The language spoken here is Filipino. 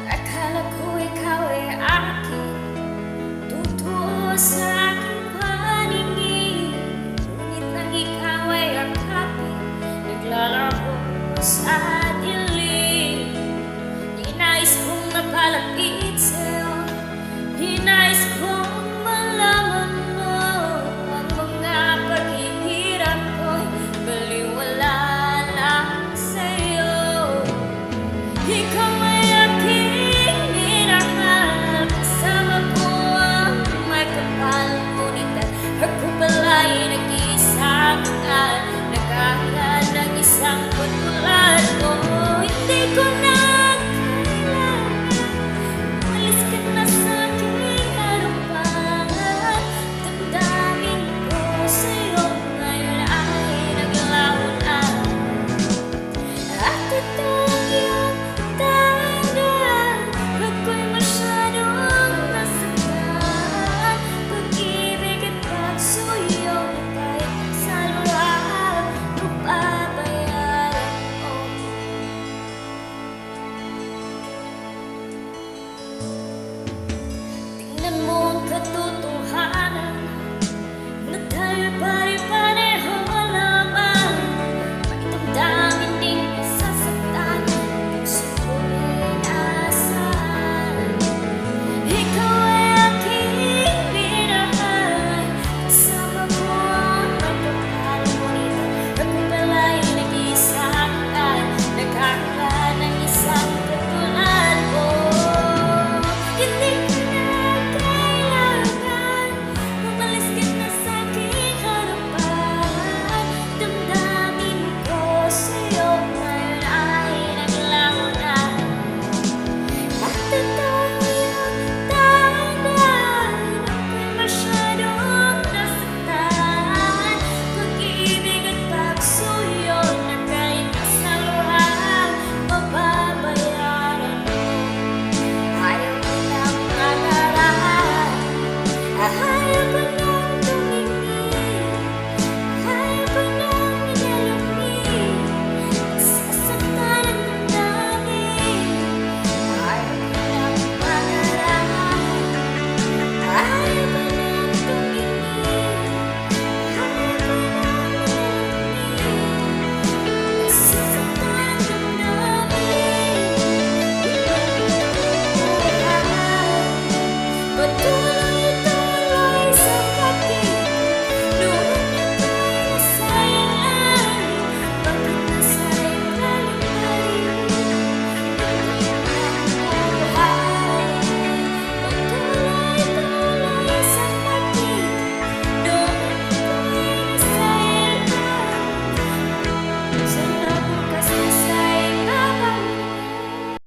Akala ko ikaw ay akin, totoo sa aking paningin. Ngunit nang ikaw ay akapin, naglalaro sa dilim. Di nais kong mapalapit sa'yo, di nais kong malaman mo ang mga paghihirap ko'y baliwala lang sa'yo. Ikaw ay aking minahal, kasama ko ang may kapal. Ngunit ako pala'y nag-iisang mahal, naghahanap ng isang katulad mo. Hindi ko